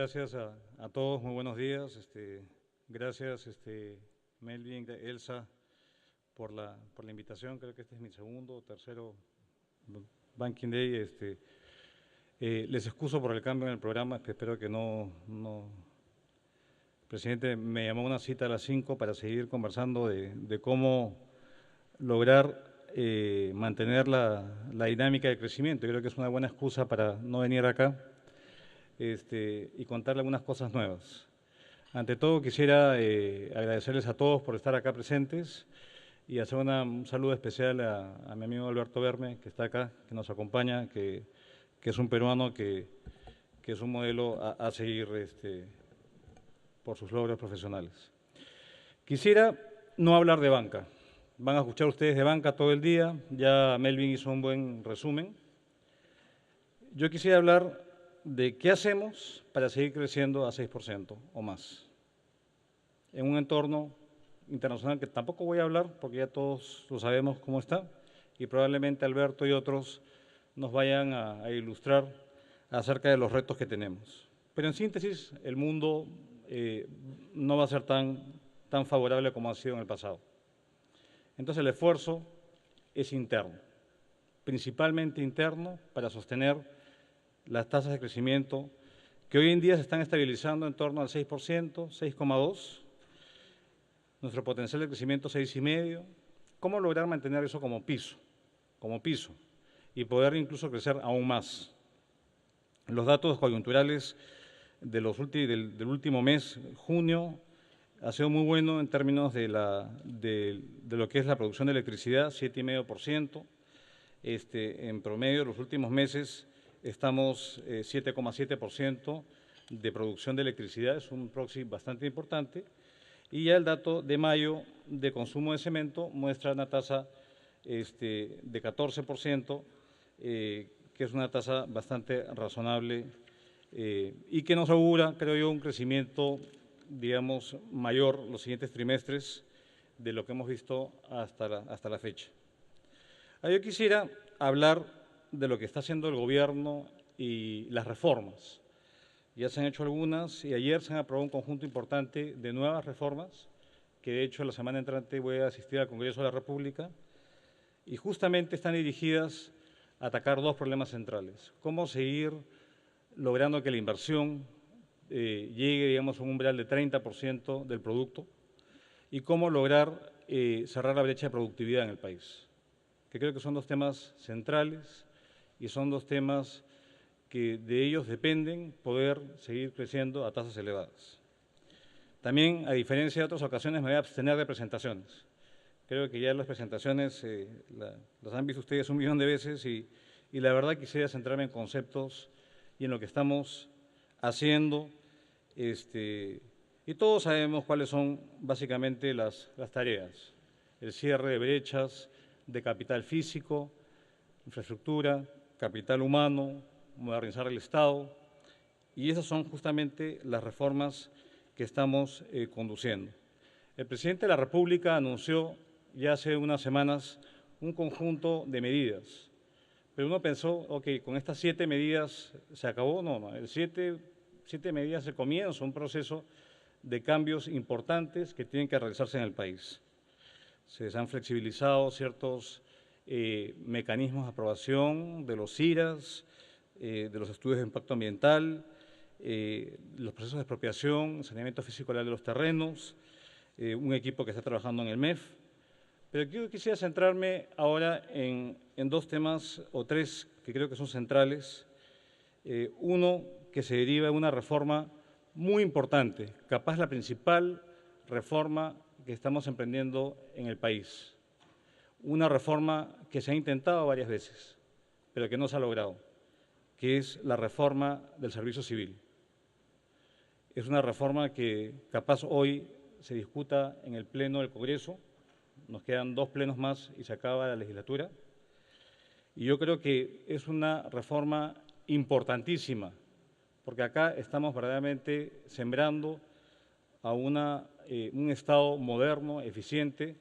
Gracias a todos, muy buenos días. Gracias, Melvin, Elsa, por la invitación. Creo que este es mi segundo o tercero Banking Day. Les excuso por el cambio en el programa, que espero que no. El presidente me llamó a una cita a las 5 para seguir conversando de cómo lograr mantener la dinámica de crecimiento. Yo creo que es una buena excusa para no venir acá y contarle algunas cosas nuevas. Ante todo, quisiera agradecerles a todos por estar acá presentes y hacer un saludo especial a mi amigo Alberto Berme, que está acá, que nos acompaña, que es un peruano que es un modelo a seguir por sus logros profesionales. Quisiera no hablar de banca. Van a escuchar ustedes de banca todo el día, ya Melvin hizo un buen resumen. Yo quisiera hablar de qué hacemos para seguir creciendo a 6% o más, en un entorno internacional que tampoco voy a hablar porque ya todos lo sabemos cómo está y probablemente Alberto y otros nos vayan a ilustrar acerca de los retos que tenemos. Pero en síntesis, el mundo no va a ser tan favorable como ha sido en el pasado. Entonces el esfuerzo es interno, principalmente interno, para sostener las tasas de crecimiento que hoy en día se están estabilizando en torno al 6%, 6,2%, nuestro potencial de crecimiento 6,5%. ¿Cómo lograr mantener eso como piso, y poder incluso crecer aún más? Los datos coyunturales del último mes, junio, ha sido muy bueno en términos de lo que es la producción de electricidad, 7,5%. En promedio, los últimos meses estamos 7,7% de producción de electricidad, es un proxy bastante importante. Y ya el dato de mayo de consumo de cemento muestra una tasa de 14%, que es una tasa bastante razonable y que nos augura, creo yo, un crecimiento, digamos, mayor los siguientes trimestres de lo que hemos visto hasta la fecha. Yo quisiera hablar de lo que está haciendo el gobierno y las reformas. Ya se han hecho algunas y ayer se han aprobado un conjunto importante de nuevas reformas, que de hecho la semana entrante voy a asistir al Congreso de la República, y justamente están dirigidas a atacar dos problemas centrales. Cómo seguir logrando que la inversión llegue, digamos, a un umbral de 30% del producto y cómo lograr cerrar la brecha de productividad en el país, que creo que son dos temas centrales y son dos temas que de ellos dependen poder seguir creciendo a tasas elevadas. También, a diferencia de otras ocasiones, me voy a abstener de presentaciones. Creo que ya las presentaciones las han visto ustedes 1.000.000 de veces y la verdad quisiera centrarme en conceptos y en lo que estamos haciendo. Y todos sabemos cuáles son básicamente las tareas. El cierre de brechas de capital físico, infraestructura, capital humano, modernizar el Estado, y esas son justamente las reformas que estamos conduciendo. El presidente de la República anunció ya hace unas semanas un conjunto de medidas, pero uno pensó, ok, con estas 7 medidas se acabó. No, 7 medidas de comienzo, un proceso de cambios importantes que tienen que realizarse en el país. Se han flexibilizado ciertos mecanismos de aprobación de los IRAs, de los estudios de impacto ambiental, los procesos de expropiación, saneamiento físico legal de los terrenos, un equipo que está trabajando en el MEF. Pero yo quisiera centrarme ahora en dos temas o tres que creo que son centrales. Uno que se deriva de una reforma muy importante, capaz la principal reforma que estamos emprendiendo en el país. Una reforma que se ha intentado varias veces, pero que no se ha logrado, que es la reforma del servicio civil. Es una reforma que capaz hoy se discuta en el Pleno del Congreso, nos quedan 2 plenos más y se acaba la legislatura, y yo creo que es una reforma importantísima, porque acá estamos verdaderamente sembrando a un Estado moderno, eficiente,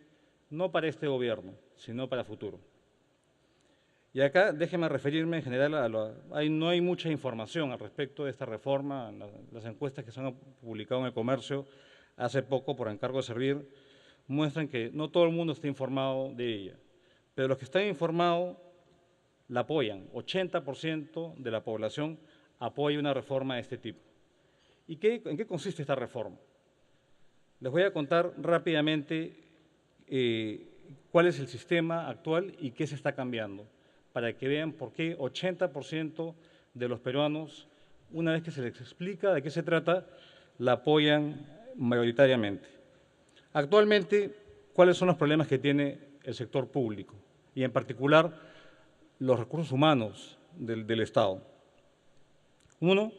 no para este gobierno, sino para el futuro. Y acá déjeme referirme en general no hay mucha información al respecto de esta reforma. Las encuestas que se han publicado en El Comercio hace poco por encargo de Servir muestran que no todo el mundo está informado de ella, pero los que están informados la apoyan. 80% de la población apoya una reforma de este tipo. ¿Y en qué consiste esta reforma? Les voy a contar rápidamente cuál es el sistema actual y qué se está cambiando, para que vean por qué 80% de los peruanos, una vez que se les explica de qué se trata, la apoyan mayoritariamente. Actualmente, ¿cuáles son los problemas que tiene el sector público? Y en particular, los recursos humanos del Estado. Uno,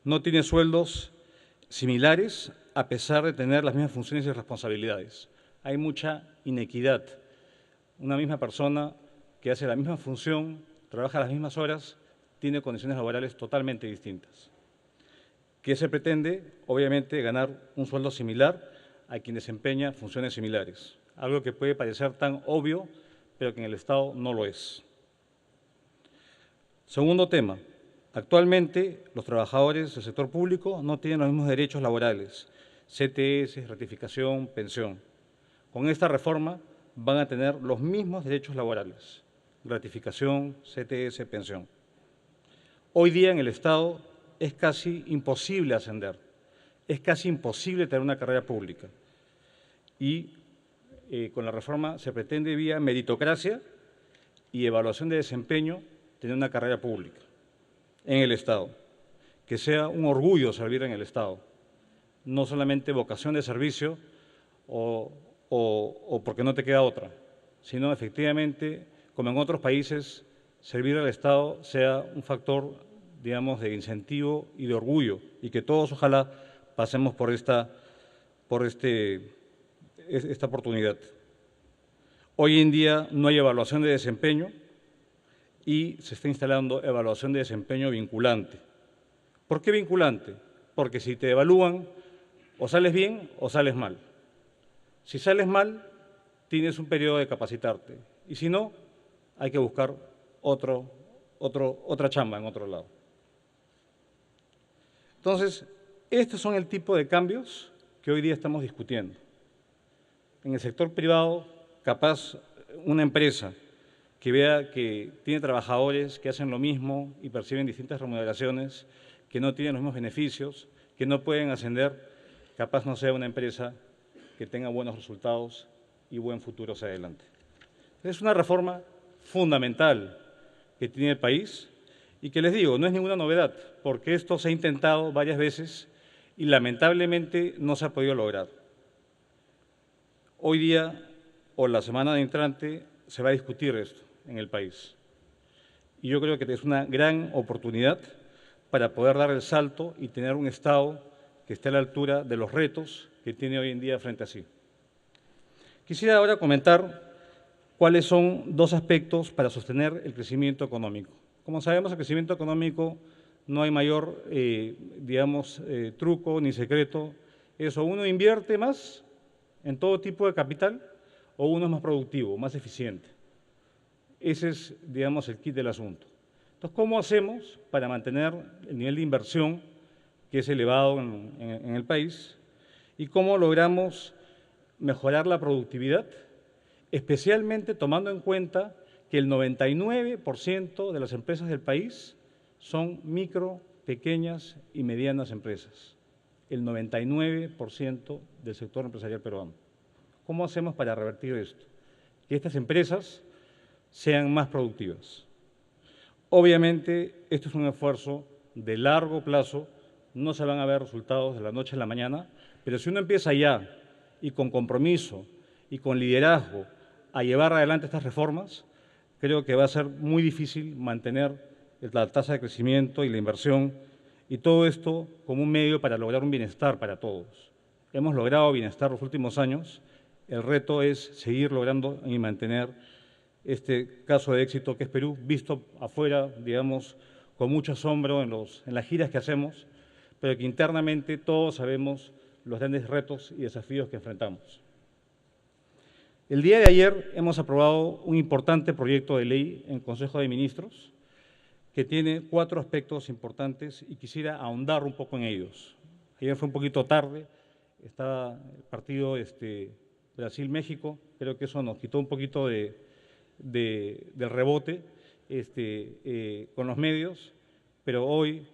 no tiene sueldos similares a pesar de tener las mismas funciones y responsabilidades. Hay mucha inequidad. Una misma persona que hace la misma función, trabaja las mismas horas, tiene condiciones laborales totalmente distintas. ¿Qué se pretende? Obviamente ganar un sueldo similar a quien desempeña funciones similares. Algo que puede parecer tan obvio, pero que en el Estado no lo es. Segundo tema, actualmente los trabajadores del sector público no tienen los mismos derechos laborales, CTS, ratificación, pensión. Con esta reforma van a tener los mismos derechos laborales, gratificación, CTS, pensión. Hoy día en el Estado es casi imposible ascender, es casi imposible tener una carrera pública. Y con la reforma se pretende vía meritocracia y evaluación de desempeño tener una carrera pública en el Estado, que sea un orgullo servir en el Estado, no solamente vocación de servicio o porque no te queda otra, sino efectivamente, como en otros países, servir al Estado sea un factor, digamos, de incentivo y de orgullo, y que todos ojalá pasemos por esta oportunidad. Hoy en día no hay evaluación de desempeño y se está instalando evaluación de desempeño vinculante. ¿Por qué vinculante? Porque si te evalúan, o sales bien o sales mal. Si sales mal, tienes un periodo de capacitarte, y si no, hay que buscar otra chamba en otro lado. Entonces, estos son el tipo de cambios que hoy día estamos discutiendo. En el sector privado, capaz una empresa que vea que tiene trabajadores que hacen lo mismo y perciben distintas remuneraciones, que no tienen los mismos beneficios, que no pueden ascender, capaz no sea una empresa que tenga buenos resultados y buen futuro hacia adelante. Es una reforma fundamental que tiene el país y que les digo, no es ninguna novedad, porque esto se ha intentado varias veces y lamentablemente no se ha podido lograr. Hoy día o la semana entrante se va a discutir esto en el país. Y yo creo que es una gran oportunidad para poder dar el salto y tener un Estado que esté a la altura de los retos que tiene hoy en día frente a sí. Quisiera ahora comentar cuáles son dos aspectos para sostener el crecimiento económico. Como sabemos, el crecimiento económico no hay mayor, truco ni secreto. Eso, uno invierte más en todo tipo de capital o uno es más productivo, más eficiente. Ese es, el kit del asunto. Entonces, ¿cómo hacemos para mantener el nivel de inversión que es elevado en el país? ¿Y cómo logramos mejorar la productividad? Especialmente tomando en cuenta que el 99% de las empresas del país son micro, pequeñas y medianas empresas. El 99% del sector empresarial peruano. ¿Cómo hacemos para revertir esto? Que estas empresas sean más productivas. Obviamente, esto es un esfuerzo de largo plazo, no se van a ver resultados de la noche a la mañana, pero si uno empieza ya y con compromiso y con liderazgo a llevar adelante estas reformas, creo que va a ser muy difícil mantener la tasa de crecimiento y la inversión y todo esto como un medio para lograr un bienestar para todos. Hemos logrado bienestar los últimos años, el reto es seguir logrando y mantener este caso de éxito que es Perú, visto afuera, con mucho asombro en las giras que hacemos, pero que internamente todos sabemos los grandes retos y desafíos que enfrentamos. El día de ayer hemos aprobado un importante proyecto de ley en el Consejo de Ministros que tiene 4 aspectos importantes y quisiera ahondar un poco en ellos. Ayer fue un poquito tarde, estaba el partido Brasil-México, creo que eso nos quitó un poquito del rebote con los medios, pero hoy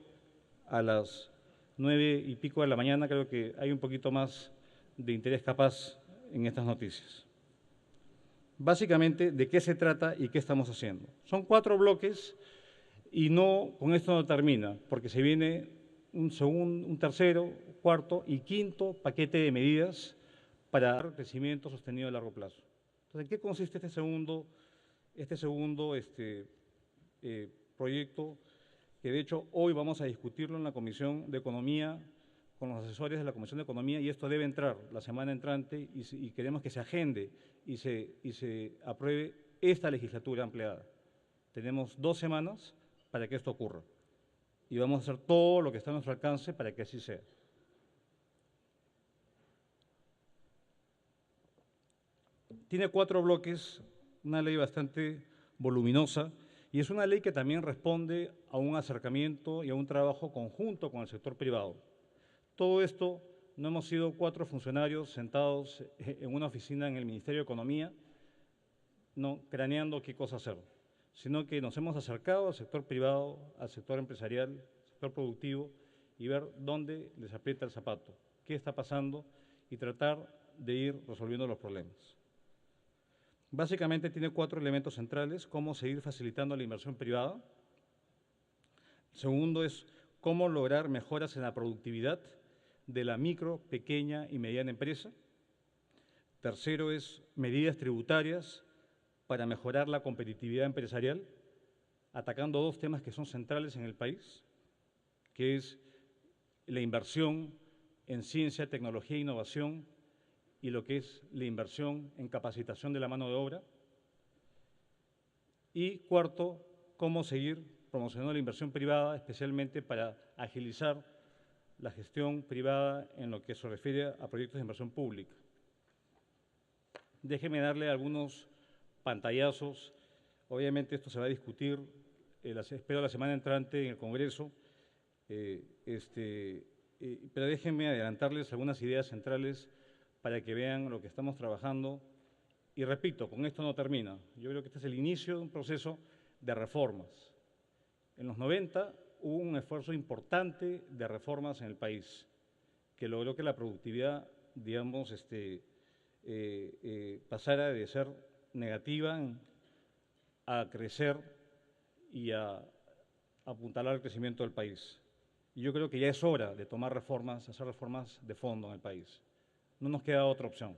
a las 9:00 de la mañana creo que hay un poquito más de interés capaz en estas noticias. Básicamente, ¿de qué se trata y qué estamos haciendo? Son 4 bloques y con esto no termina, porque se viene un tercero, cuarto y quinto paquete de medidas para dar crecimiento sostenido a largo plazo. Entonces, ¿en qué consiste este segundo proyecto? Que de hecho hoy vamos a discutirlo en la Comisión de Economía, con los asesores de la Comisión de Economía, y esto debe entrar la semana entrante y queremos que se agende y se apruebe esta legislatura ampliada. Tenemos 2 semanas para que esto ocurra y vamos a hacer todo lo que está a nuestro alcance para que así sea. Tiene 4 bloques, una ley bastante voluminosa y es una ley que también responde a un acercamiento y a un trabajo conjunto con el sector privado. Todo esto no hemos sido 4 funcionarios sentados en una oficina en el Ministerio de Economía, craneando qué cosa hacer, sino que nos hemos acercado al sector privado, al sector empresarial, al sector productivo y ver dónde les aprieta el zapato, qué está pasando y tratar de ir resolviendo los problemas. Básicamente tiene 4 elementos centrales: cómo seguir facilitando la inversión privada. Segundo es cómo lograr mejoras en la productividad de la micro, pequeña y mediana empresa. Tercero es medidas tributarias para mejorar la competitividad empresarial, atacando 2 temas que son centrales en el país, que es la inversión en ciencia, tecnología e innovación y lo que es la inversión en capacitación de la mano de obra. Y cuarto, cómo seguir promocionando la inversión privada, especialmente para agilizar la gestión privada en lo que se refiere a proyectos de inversión pública. Déjeme darle algunos pantallazos. Obviamente esto se va a discutir, espero la semana entrante en el Congreso, pero déjenme adelantarles algunas ideas centrales para que vean lo que estamos trabajando. Y repito, con esto no termina. Yo creo que este es el inicio de un proceso de reformas. En los 90 hubo un esfuerzo importante de reformas en el país que logró que la productividad, digamos, pasara de ser negativa a crecer y a apuntalar el crecimiento del país. Y yo creo que ya es hora de tomar reformas, hacer reformas de fondo en el país. No nos queda otra opción.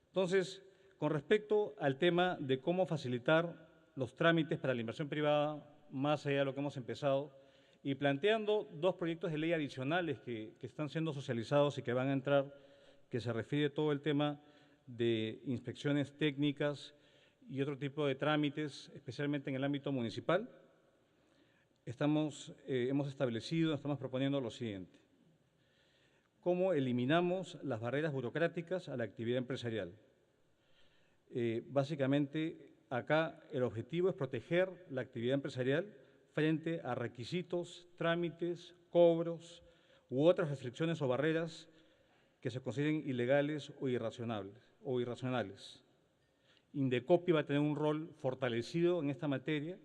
Entonces, con respecto al tema de cómo facilitar los trámites para la inversión privada, más allá de lo que hemos empezado, y planteando 2 proyectos de ley adicionales que están siendo socializados y que van a entrar, que se refiere a todo el tema de inspecciones técnicas y otro tipo de trámites, especialmente en el ámbito municipal, estamos proponiendo lo siguiente: cómo eliminamos las barreras burocráticas a la actividad empresarial. Básicamente, acá el objetivo es proteger la actividad empresarial frente a requisitos, trámites, cobros u otras restricciones o barreras que se consideren ilegales o irracionales. Indecopi va a tener un rol fortalecido en esta materia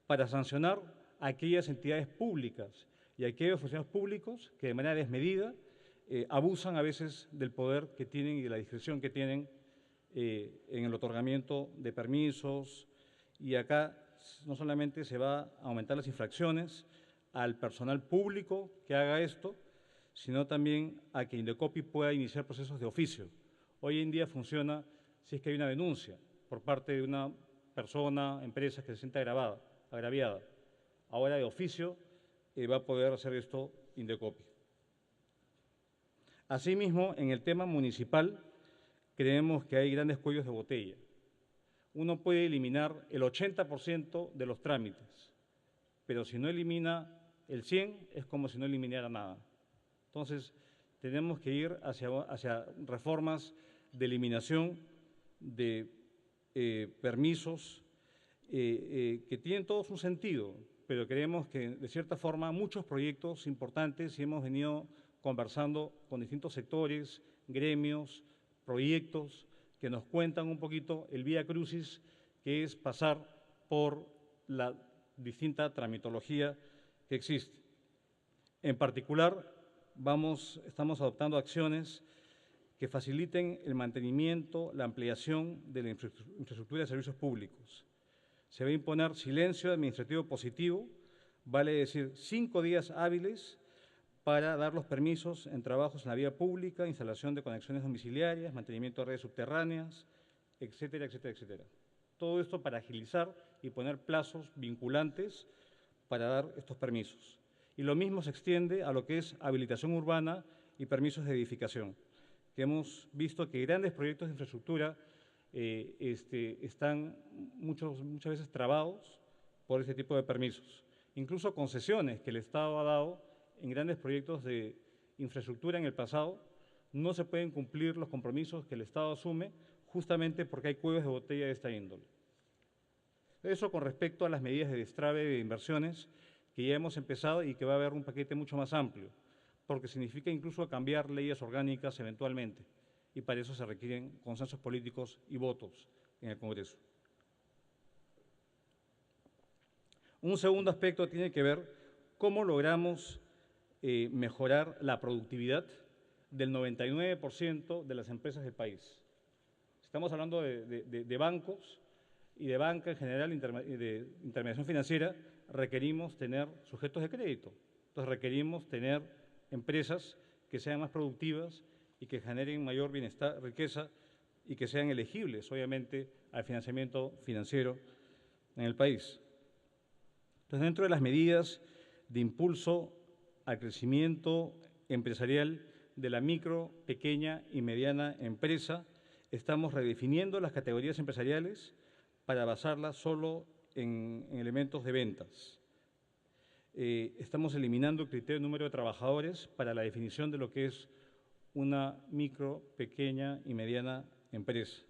para sancionar a aquellas entidades públicas y a aquellos funcionarios públicos que de manera desmedida abusan a veces del poder que tienen y de la discreción que tienen en el otorgamiento de permisos. Y acá no solamente se va a aumentar las infracciones al personal público que haga esto, sino también a que Indecopi pueda iniciar procesos de oficio. Hoy en día funciona si es que hay una denuncia por parte de una persona, empresa que se sienta agraviada. Ahora de oficio va a poder hacer esto Indecopi. Asimismo, en el tema municipal, creemos que hay grandes cuellos de botella. Uno puede eliminar el 80% de los trámites, pero si no elimina el 100%, es como si no eliminara nada. Entonces, tenemos que ir hacia reformas de eliminación de permisos que tienen todos un sentido, pero creemos que, de cierta forma, muchos proyectos importantes, y hemos venido conversando con distintos sectores, gremios, proyectos, que nos cuentan un poquito el vía crucis, que es pasar por la distinta tramitología que existe. En particular, estamos adoptando acciones que faciliten el mantenimiento, la ampliación de la infraestructura de servicios públicos. Se va a imponer silencio administrativo positivo, vale decir 5 días hábiles para dar los permisos en trabajos en la vía pública, instalación de conexiones domiciliarias, mantenimiento de redes subterráneas, etcétera, etcétera, etcétera. Todo esto para agilizar y poner plazos vinculantes para dar estos permisos. Y lo mismo se extiende a lo que es habilitación urbana y permisos de edificación, que hemos visto que grandes proyectos de infraestructura están muchas veces trabados por este tipo de permisos. Incluso concesiones que el Estado ha dado en grandes proyectos de infraestructura en el pasado, no se pueden cumplir los compromisos que el Estado asume justamente porque hay cuellos de botella de esta índole. Eso con respecto a las medidas de destrave de inversiones que ya hemos empezado y que va a haber un paquete mucho más amplio, porque significa incluso cambiar leyes orgánicas eventualmente, y para eso se requieren consensos políticos y votos en el Congreso. Un segundo aspecto tiene que ver cómo logramos mejorar la productividad del 99% de las empresas del país. Estamos hablando de bancos y de banca en general, de intermediación financiera, requerimos tener sujetos de crédito. Entonces requerimos tener empresas que sean más productivas y que generen mayor bienestar, riqueza y que sean elegibles, obviamente, al financiamiento financiero en el país. Entonces, dentro de las medidas de impulso al crecimiento empresarial de la micro, pequeña y mediana empresa, estamos redefiniendo las categorías empresariales para basarlas solo en elementos de ventas. Estamos eliminando el criterio de número de trabajadores para la definición de lo que es una micro, pequeña y mediana empresa.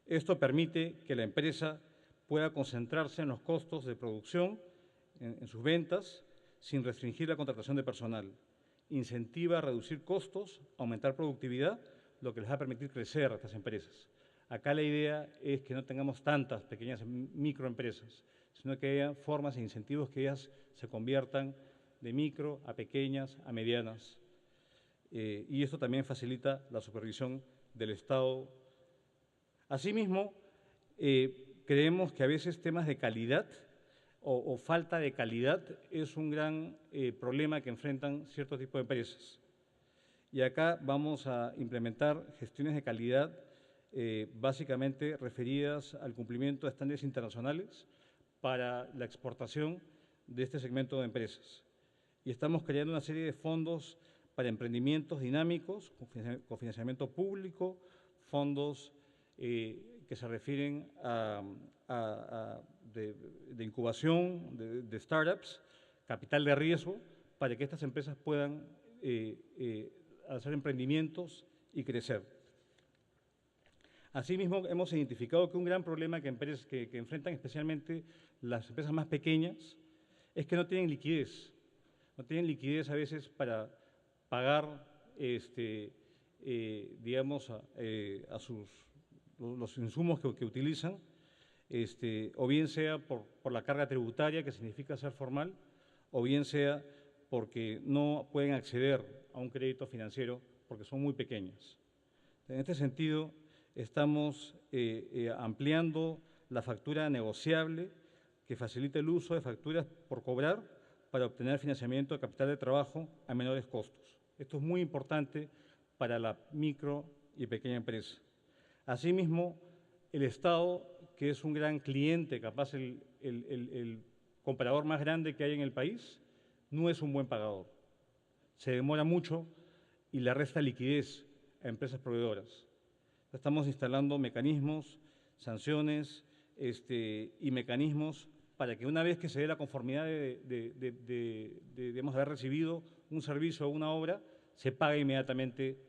Esto permite que la empresa pueda concentrarse en los costos de producción, en sus ventas, sin restringir la contratación de personal. Incentiva a reducir costos, aumentar productividad, lo que les va a permitir crecer a estas empresas. Acá la idea es que no tengamos tantas pequeñas microempresas, sino que haya formas e incentivos que ellas se conviertan de micro a pequeñas a medianas. Y esto también facilita la supervisión del Estado. Asimismo, creemos que a veces temas de calidad o falta de calidad es un gran problema que enfrentan ciertos tipos de empresas. Y acá vamos a implementar gestiones de calidad básicamente referidas al cumplimiento de estándares internacionales para la exportación de este segmento de empresas. Y estamos creando una serie de fondos para emprendimientos dinámicos, con financiamiento público, fondos que se refieren de incubación, de startups, capital de riesgo, para que estas empresas puedan hacer emprendimientos y crecer. Asimismo, hemos identificado que un gran problema que enfrentan especialmente las empresas más pequeñas es que no tienen liquidez. No tienen liquidez a veces para pagar, digamos, los insumos que utilizan, o bien sea por la carga tributaria, que significa ser formal, o bien sea porque no pueden acceder a un crédito financiero porque son muy pequeñas. En este sentido, estamos ampliando la factura negociable que facilita el uso de facturas por cobrar para obtener financiamiento de capital de trabajo a menores costos. Esto es muy importante para la micro y pequeña empresa. Asimismo, el Estado, que es un gran cliente, capaz el comprador más grande que hay en el país, no es un buen pagador. Se demora mucho y le resta liquidez a empresas proveedoras. Estamos instalando mecanismos, sanciones y mecanismos para que una vez que se dé la conformidad digamos, haber recibido un servicio o una obra, se pague inmediatamente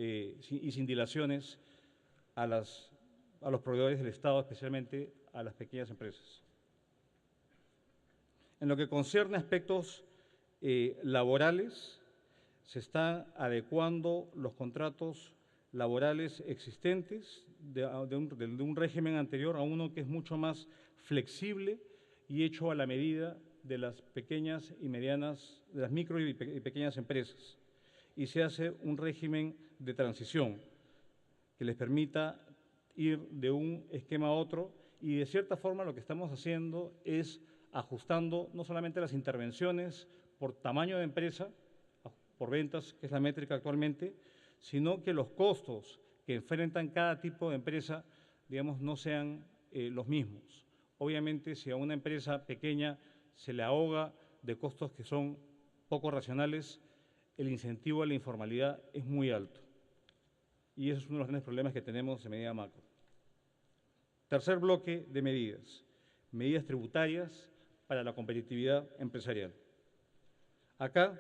y sin dilaciones a los proveedores del Estado, especialmente a las pequeñas empresas. En lo que concierne a aspectos laborales, se están adecuando los contratos laborales existentes de un régimen anterior a uno que es mucho más flexible y hecho a la medida de las pequeñas y medianas, de las micro y pequeñas empresas. Y se hace un régimen de transición que les permita ir de un esquema a otro, y de cierta forma lo que estamos haciendo es ajustando no solamente las intervenciones por tamaño de empresa, por ventas, que es la métrica actualmente, sino que los costos que enfrentan cada tipo de empresa, digamos, no sean los mismos. Obviamente, si a una empresa pequeña se le ahoga de costos que son poco racionales, el incentivo a la informalidad es muy alto. Y ese es uno de los grandes problemas que tenemos en medida macro. Tercer bloque de medidas. Medidas tributarias para la competitividad empresarial. Acá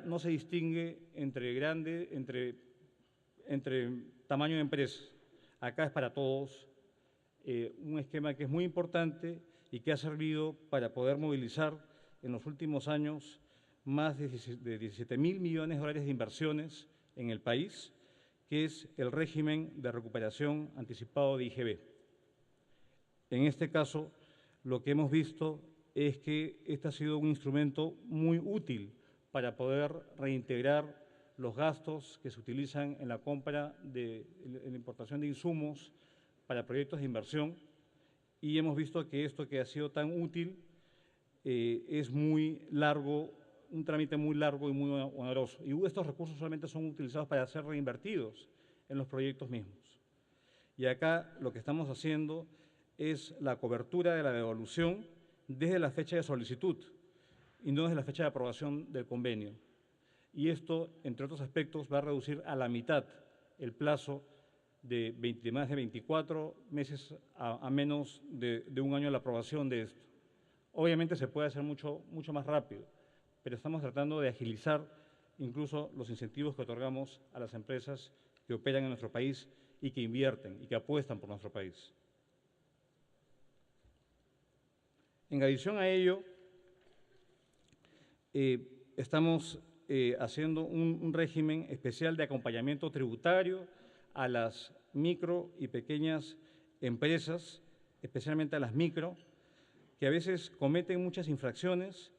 no se distingue entre tamaño de empresa. Acá es para todos un esquema que es muy importante y que ha servido para poder movilizar en los últimos años más de 17.000 millones de dólares de inversiones en el país, que es el régimen de recuperación anticipado de IGB. En este caso, lo que hemos visto es que este ha sido un instrumento muy útil para poder reintegrar los gastos que se utilizan en la compra en la importación de insumos para proyectos de inversión, y hemos visto que esto que ha sido tan útil es muy largo, un trámite muy largo y muy oneroso. Y estos recursos solamente son utilizados para ser reinvertidos en los proyectos mismos. Y acá lo que estamos haciendo es la cobertura de la devolución desde la fecha de solicitud y no desde la fecha de aprobación del convenio. Y esto, entre otros aspectos, va a reducir a la mitad el plazo de más de 24 meses a menos de un año la aprobación de esto. Obviamente se puede hacer mucho más rápido, pero estamos tratando de agilizar incluso los incentivos que otorgamos a las empresas que operan en nuestro país y que invierten y que apuestan por nuestro país. En adición a ello, estamos haciendo un régimen especial de acompañamiento tributario a las micro y pequeñas empresas, especialmente a las micro, que a veces cometen muchas infracciones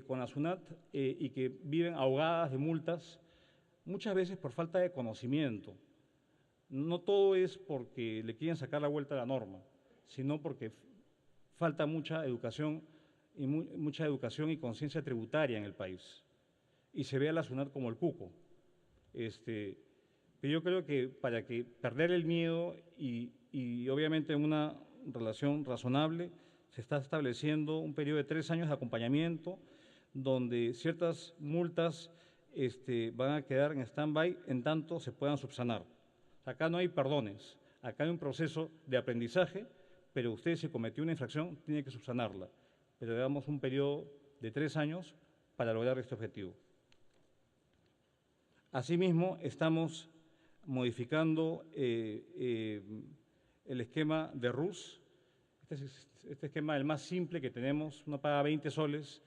con la SUNAT y que viven ahogadas de multas, muchas veces por falta de conocimiento. No todo es porque le quieren sacar la vuelta a la norma, sino porque falta mucha educación y conciencia tributaria en el país. Y se ve a la SUNAT como el cuco. Pero yo creo que para que perder el miedo y obviamente en una relación razonable, se está estableciendo un periodo de 3 años de acompañamiento donde ciertas multas van a quedar en stand-by en tanto se puedan subsanar. Acá no hay perdones, acá hay un proceso de aprendizaje, pero usted, si cometió una infracción, tiene que subsanarla. Pero le damos un periodo de 3 años para lograr este objetivo. Asimismo, estamos modificando el esquema de RUS. Este esquema es el más simple que tenemos. Uno paga 20 soles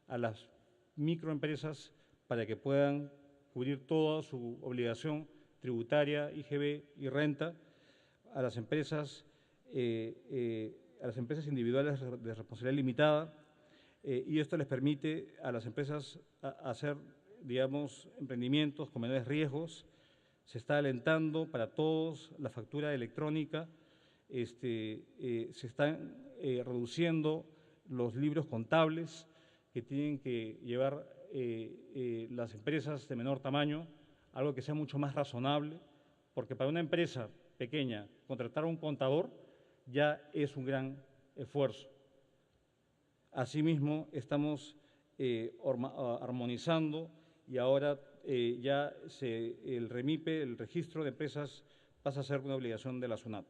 a las microempresas para que puedan cubrir toda su obligación tributaria, IGB y renta. A las empresas individuales de responsabilidad limitada, y esto les permite a las empresas hacer, digamos, emprendimientos con menores riesgos. Se está alentando para todos la factura electrónica, se están reduciendo los libros contables que tienen que llevar las empresas de menor tamaño, algo que sea mucho más razonable, porque para una empresa pequeña contratar a un contador ya es un gran esfuerzo. Asimismo, estamos armonizando y ahora ya el REMIPE, el registro de empresas, pasa a ser una obligación de la SUNAT.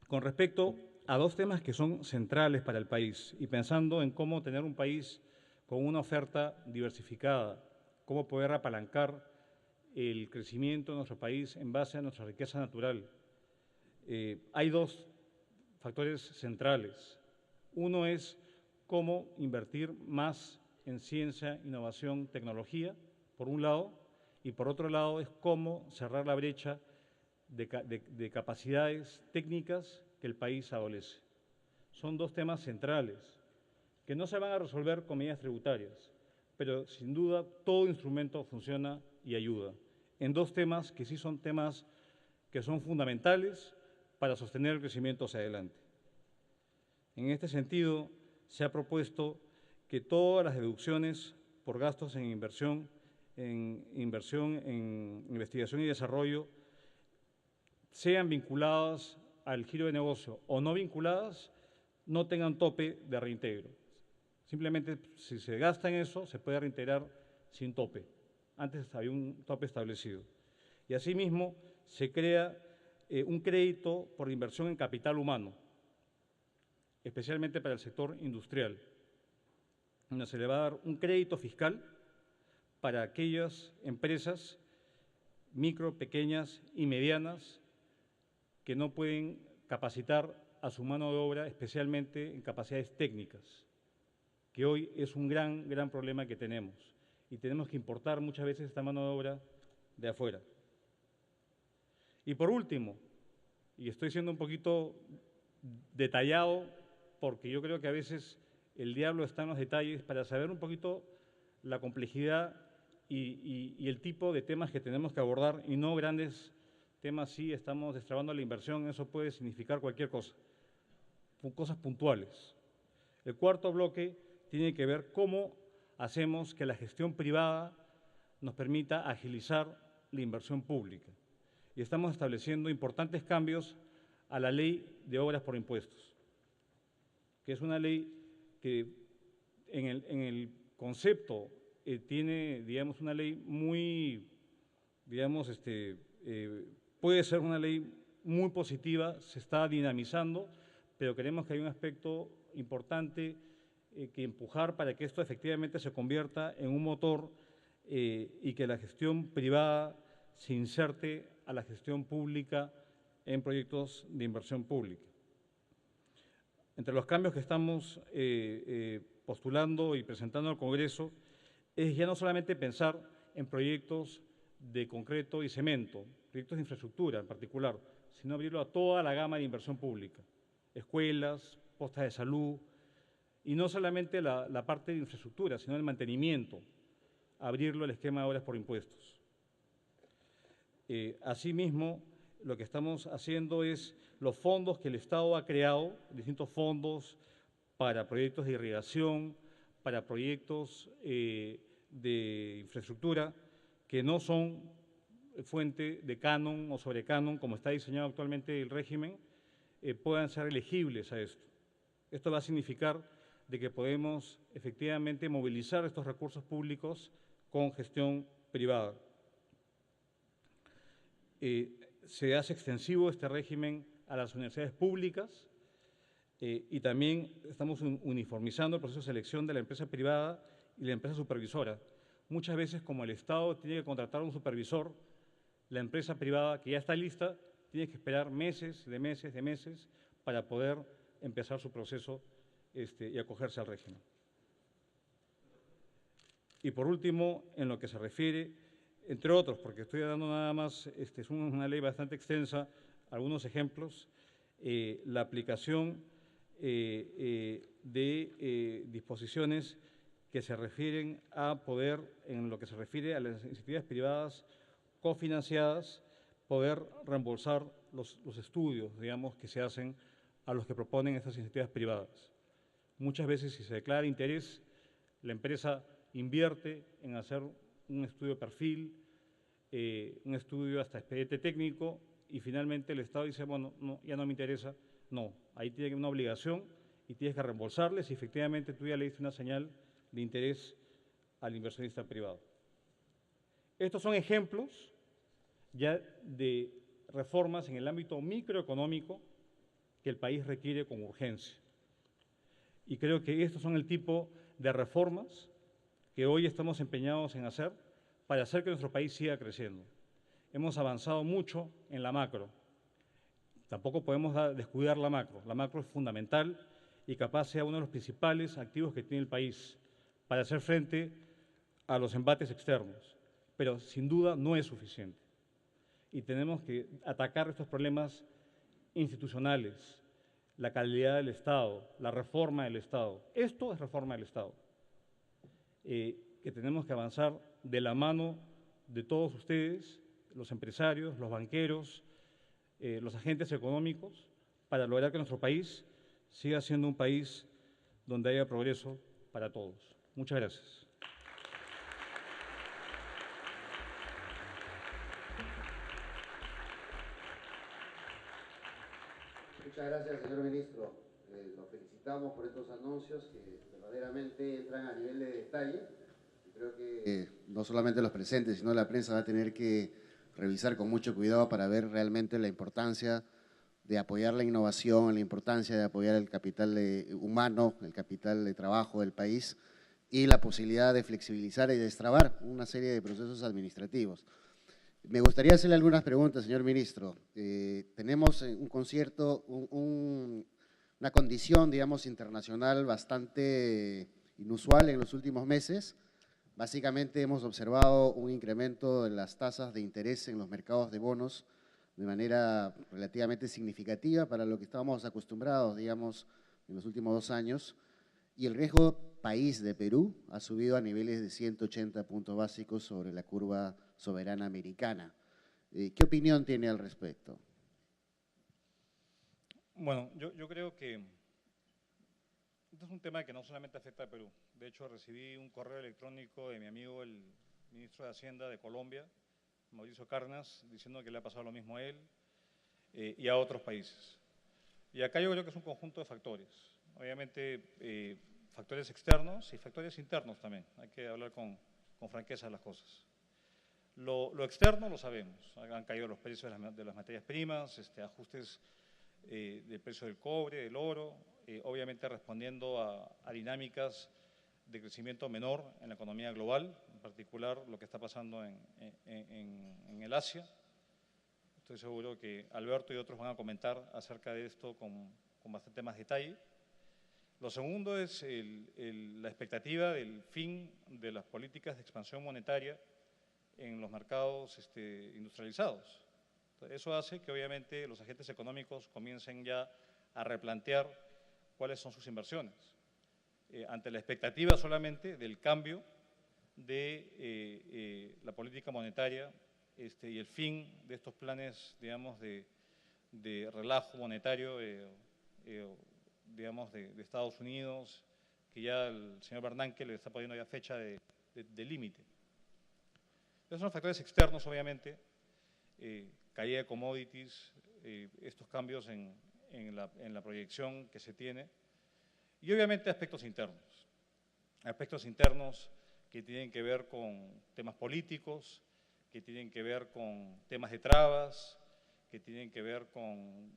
Con respecto a dos temas que son centrales para el país y pensando en cómo tener un país con una oferta diversificada, cómo poder apalancar el crecimiento de nuestro país en base a nuestra riqueza natural. Hay dos factores centrales. Uno es cómo invertir más en ciencia, innovación, tecnología, por un lado, y por otro lado es cómo cerrar la brecha de capacidades técnicas que el país adolece. Son dos temas centrales que no se van a resolver con medidas tributarias, pero sin duda todo instrumento funciona y ayuda en dos temas que sí son temas que son fundamentales para sostener el crecimiento hacia adelante. En este sentido, se ha propuesto que todas las deducciones por gastos en inversión en investigación y desarrollo sean vinculadas al giro de negocio o no vinculadas, no tengan tope de reintegro. Simplemente, si se gasta en eso, se puede reintegrar sin tope. Antes había un tope establecido. Y asimismo, se crea un crédito por inversión en capital humano, especialmente para el sector industrial, donde se le va a dar un crédito fiscal para aquellas empresas micro, pequeñas y medianas que no pueden capacitar a su mano de obra, especialmente en capacidades técnicas, que hoy es un gran problema que tenemos. Y tenemos que importar muchas veces esta mano de obra de afuera. Y por último, y estoy siendo un poquito detallado porque yo creo que a veces el diablo está en los detalles, para saber un poquito la complejidad y el tipo de temas que tenemos que abordar y no grandes temas. Si estamos destrabando la inversión, eso puede significar cualquier cosa, cosas puntuales. El cuarto bloque tiene que ver cómo hacemos que la gestión privada nos permita agilizar la inversión pública. Y estamos estableciendo importantes cambios a la Ley de Obras por Impuestos, que es una ley que en el concepto tiene, digamos, una ley muy, digamos, puede ser una ley muy positiva, se está dinamizando, pero creemos que hay un aspecto importante que empujar para que esto efectivamente se convierta en un motor y que la gestión privada se inserte a la gestión pública en proyectos de inversión pública. Entre los cambios que estamos postulando y presentando al Congreso es ya no solamente pensar en proyectos de concreto y cemento, proyectos de infraestructura en particular, sino abrirlo a toda la gama de inversión pública, escuelas, postas de salud, y no solamente la parte de infraestructura, sino el mantenimiento, abrirlo al esquema de obras por impuestos. Asimismo, lo que estamos haciendo es los fondos que el Estado ha creado, distintos fondos para proyectos de irrigación, para proyectos de infraestructura, que no son fuente de canon o sobrecanon, como está diseñado actualmente el régimen, puedan ser elegibles a esto. Esto va a significar de que podemos efectivamente movilizar estos recursos públicos con gestión privada. Se hace extensivo este régimen a las universidades públicas y también estamos uniformizando el proceso de selección de la empresa privada y la empresa supervisora. Muchas veces, como el Estado tiene que contratar a un supervisor, la empresa privada que ya está lista tiene que esperar meses para poder empezar su proceso y acogerse al régimen. Y por último, en lo que se refiere, entre otros, porque estoy dando nada más, es una ley bastante extensa, algunos ejemplos, la aplicación de disposiciones que se refieren a poder, en lo que se refiere a las iniciativas privadas cofinanciadas, poder reembolsar los estudios, digamos, que se hacen a los que proponen estas iniciativas privadas. Muchas veces, si se declara interés, la empresa invierte en hacer un estudio de perfil, un estudio hasta expediente técnico, y finalmente el Estado dice, bueno, no, ya no me interesa. No, ahí tiene una obligación y tienes que reembolsarles, y efectivamente tú ya le diste una señal de interés al inversionista privado. Estos son ejemplos ya de reformas en el ámbito microeconómico que el país requiere con urgencia. Y creo que estos son el tipo de reformas que hoy estamos empeñados en hacer para hacer que nuestro país siga creciendo. Hemos avanzado mucho en la macro. Tampoco podemos descuidar la macro. La macro es fundamental y capaz sea uno de los principales activos que tiene el país para hacer frente a los embates externos. Pero sin duda no es suficiente. Y tenemos que atacar estos problemas institucionales, la calidad del Estado, la reforma del Estado. Esto es reforma del Estado. Que tenemos que avanzar de la mano de todos ustedes, los empresarios, los banqueros, los agentes económicos, para lograr que nuestro país siga siendo un país donde haya progreso para todos. Muchas gracias. Muchas gracias, señor ministro. Lo felicitamos por estos anuncios que verdaderamente entran a nivel de detalle. Y creo que no solamente los presentes, sino la prensa va a tener que revisar con mucho cuidado para ver realmente la importancia de apoyar la innovación, la importancia de apoyar el capital humano, el capital de trabajo del país y la posibilidad de flexibilizar y destrabar una serie de procesos administrativos. Me gustaría hacerle algunas preguntas, señor ministro. Tenemos un concierto, una condición, digamos, internacional bastante inusual en los últimos meses. Básicamente hemos observado un incremento de las tasas de interés en los mercados de bonos de manera relativamente significativa para lo que estábamos acostumbrados, digamos, en los últimos 2 años. Y el riesgo país de Perú ha subido a niveles de 180 puntos básicos sobre la curva soberana americana. ¿Qué opinión tiene al respecto? Bueno, yo creo que este es un tema que no solamente afecta a Perú. De hecho, recibí un correo electrónico de mi amigo, el ministro de Hacienda de Colombia, Mauricio Cárdenas, diciendo que le ha pasado lo mismo a él y a otros países. Y acá yo creo que es un conjunto de factores. Obviamente, factores externos y factores internos también. Hay que hablar con franqueza de las cosas. Lo externo lo sabemos. Han caído los precios de las materias primas, ajustes del precio del cobre, del oro, obviamente respondiendo a dinámicas de crecimiento menor en la economía global, en particular lo que está pasando en el Asia. Estoy seguro que Alberto y otros van a comentar acerca de esto con bastante más detalle. Lo segundo es la expectativa del fin de las políticas de expansión monetaria en los mercados industrializados. Eso hace que obviamente los agentes económicos comiencen ya a replantear cuáles son sus inversiones, ante la expectativa solamente del cambio de la política monetaria y el fin de estos planes, digamos, de relajo monetario, digamos, de Estados Unidos, que ya el señor Bernanke le está poniendo ya fecha de límite. Esos son factores externos, obviamente, caída de commodities, estos cambios en la proyección que se tiene, y obviamente aspectos internos que tienen que ver con temas políticos, que tienen que ver con temas de trabas, que tienen que ver con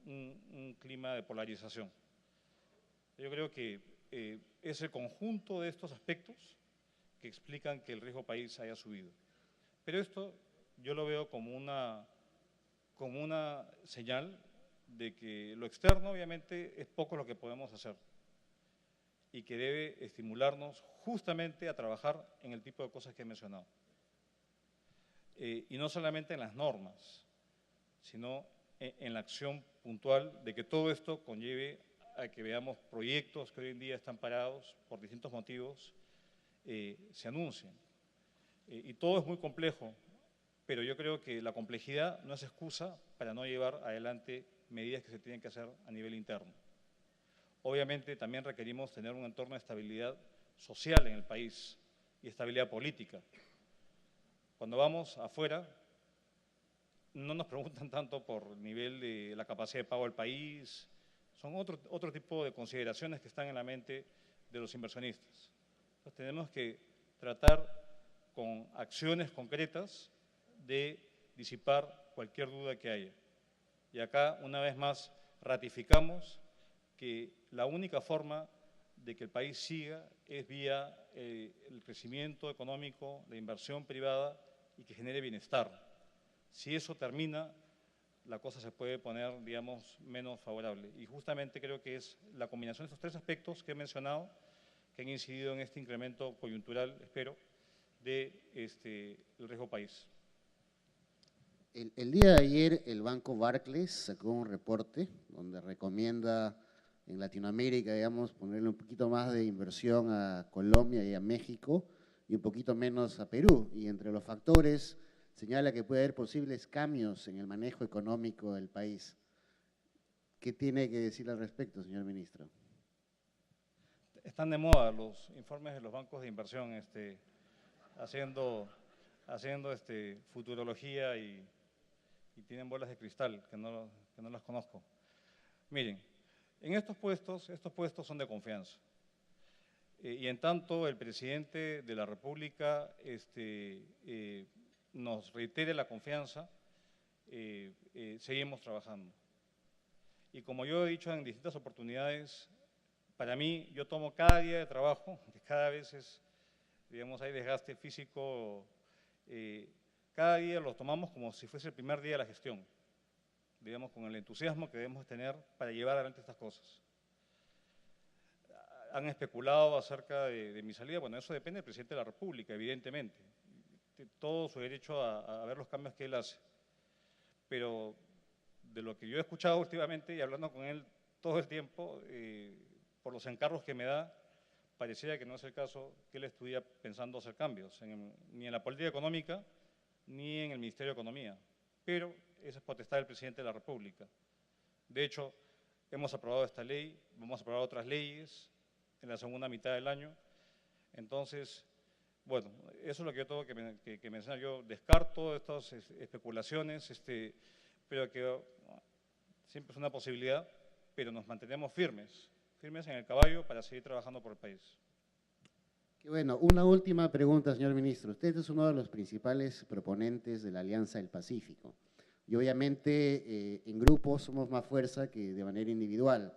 un clima de polarización. Yo creo que es el conjunto de estos aspectos que explican que el riesgo país haya subido. Pero esto yo lo veo como una señal de que lo externo obviamente es poco lo que podemos hacer y que debe estimularnos justamente a trabajar en el tipo de cosas que he mencionado. Y no solamente en las normas, sino en la acción puntual de que todo esto conlleve a que veamos proyectos que hoy en día están parados por distintos motivos, se anuncien. Y todo es muy complejo, pero yo creo que la complejidad no es excusa para no llevar adelante medidas que se tienen que hacer a nivel interno. Obviamente también requerimos tener un entorno de estabilidad social en el país y estabilidad política. Cuando vamos afuera, no nos preguntan tanto por el nivel de la capacidad de pago del país, son otro tipo de consideraciones que están en la mente de los inversionistas. Entonces tenemos que tratar con acciones concretas de disipar cualquier duda que haya. Y acá, una vez más, ratificamos que la única forma de que el país siga es vía el crecimiento económico, la inversión privada y que genere bienestar. Si eso termina, la cosa se puede poner, digamos, menos favorable. Y justamente creo que es la combinación de estos tres aspectos que he mencionado que han incidido en este incremento coyuntural, espero, del riesgo país. El día de ayer el banco Barclays sacó un reporte donde recomienda en Latinoamérica, digamos, ponerle un poquito más de inversión a Colombia y a México y un poquito menos a Perú. Y entre los factores señala que puede haber posibles cambios en el manejo económico del país. ¿Qué tiene que decir al respecto, señor ministro? Están de moda los informes de los bancos de inversión, haciendo futurología y tienen bolas de cristal que no las conozco. Miren, en estos puestos son de confianza. Y en tanto el presidente de la República nos reitere la confianza, seguimos trabajando. Y como yo he dicho en distintas oportunidades, para mí, yo tomo cada día de trabajo, que cada vez digamos, hay desgaste físico, cada día lo tomamos como si fuese el primer día de la gestión, digamos, con el entusiasmo que debemos tener para llevar adelante estas cosas. Han especulado acerca de mi salida, bueno, eso depende del presidente de la República, evidentemente, todo su derecho a ver los cambios que él hace, pero de lo que yo he escuchado últimamente y hablando con él todo el tiempo, por los encargos que me da, pareciera que no es el caso que él estuviera pensando hacer cambios, ni en la política económica, ni en el Ministerio de Economía. Pero esa es potestad del presidente de la República. De hecho, hemos aprobado esta ley, vamos a aprobar otras leyes en la segunda mitad del año. Entonces, bueno, eso es lo que yo tengo que mencionar. Yo descarto estas especulaciones, pero que siempre es una posibilidad, pero nos mantenemos firmes en el caballo para seguir trabajando por el país. Qué bueno. Una última pregunta, señor ministro. Usted es uno de los principales proponentes de la Alianza del Pacífico. Y obviamente en grupo somos más fuerza que de manera individual.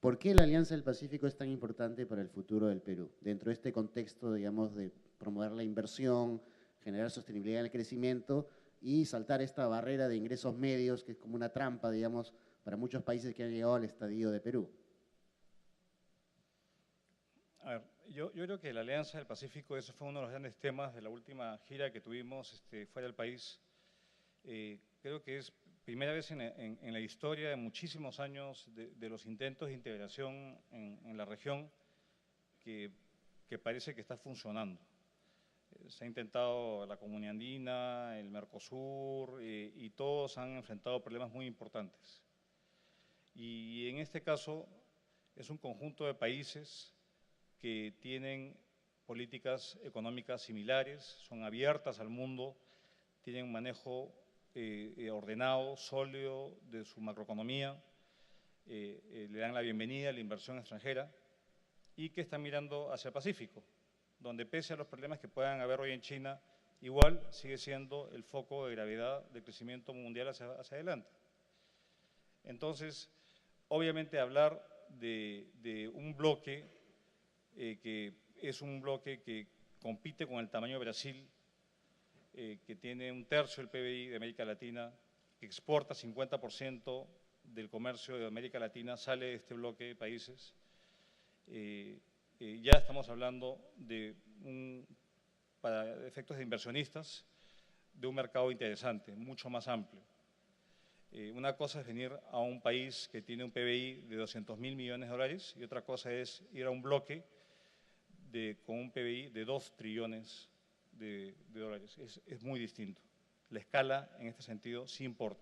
¿Por qué la Alianza del Pacífico es tan importante para el futuro del Perú? Dentro de este contexto, digamos, de promover la inversión, generar sostenibilidad en el crecimiento y saltar esta barrera de ingresos medios, que es como una trampa, digamos, para muchos países que han llegado al estadio de Perú. A ver, yo creo que la Alianza del Pacífico, eso fue uno de los grandes temas de la última gira que tuvimos fuera del país. Creo que es primera vez en la historia de muchísimos años de los intentos de integración en la región que parece que está funcionando. Se ha intentado la Comunidad Andina, el Mercosur, y todos han enfrentado problemas muy importantes. Y en este caso es un conjunto de países que tienen políticas económicas similares, son abiertas al mundo, tienen un manejo ordenado, sólido de su macroeconomía, le dan la bienvenida a la inversión extranjera y que están mirando hacia el Pacífico, donde pese a los problemas que puedan haber hoy en China, igual sigue siendo el foco de gravedad del crecimiento mundial hacia adelante. Entonces, obviamente hablar de un bloque que es un bloque que compite con el tamaño de Brasil, que tiene un tercio del PBI de América Latina, que exporta 50% del comercio de América Latina, sale de este bloque de países. Ya estamos hablando para efectos de inversionistas, de un mercado interesante, mucho más amplio. Una cosa es venir a un país que tiene un PBI de 200.000 millones de dólares y otra cosa es ir a un bloque con un PBI de 2 trillones de dólares. Es muy distinto. La escala, en este sentido, sí importa.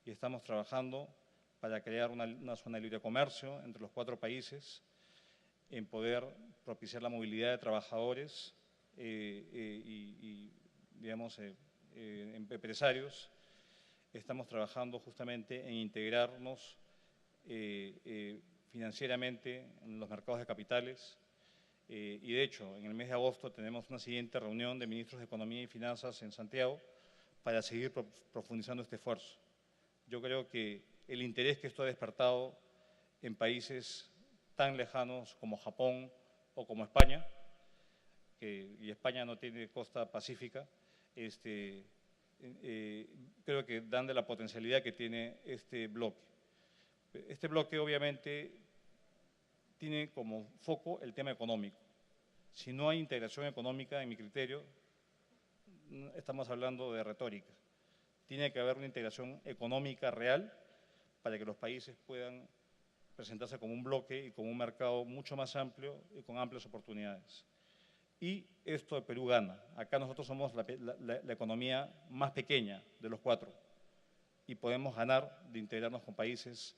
Y estamos trabajando para crear una zona de libre comercio entre los 4 países, en poder propiciar la movilidad de trabajadores y digamos, empresarios. Estamos trabajando justamente en integrarnos financieramente en los mercados de capitales. Y de hecho, en el mes de agosto tenemos una siguiente reunión de ministros de Economía y Finanzas en Santiago para seguir profundizando este esfuerzo. Yo creo que el interés que esto ha despertado en países tan lejanos como Japón o como España, y España no tiene costa pacífica, creo que dan de la potencialidad que tiene este bloque. Este bloque obviamente tiene como foco el tema económico. Si no hay integración económica, en mi criterio, estamos hablando de retórica. Tiene que haber una integración económica real para que los países puedan presentarse como un bloque y como un mercado mucho más amplio y con amplias oportunidades. Y esto de Perú gana. Acá nosotros somos la economía más pequeña de los 4 y podemos ganar de integrarnos con países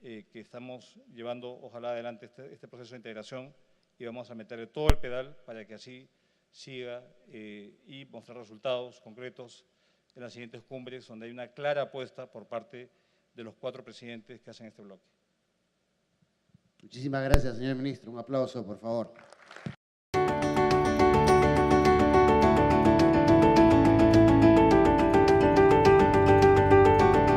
que estamos llevando, ojalá, adelante este proceso de integración, y vamos a meterle todo el pedal para que así siga y mostrar resultados concretos en las siguientes cumbres, donde hay una clara apuesta por parte de los 4 presidentes que hacen este bloque. Muchísimas gracias, señor ministro. Un aplauso, por favor.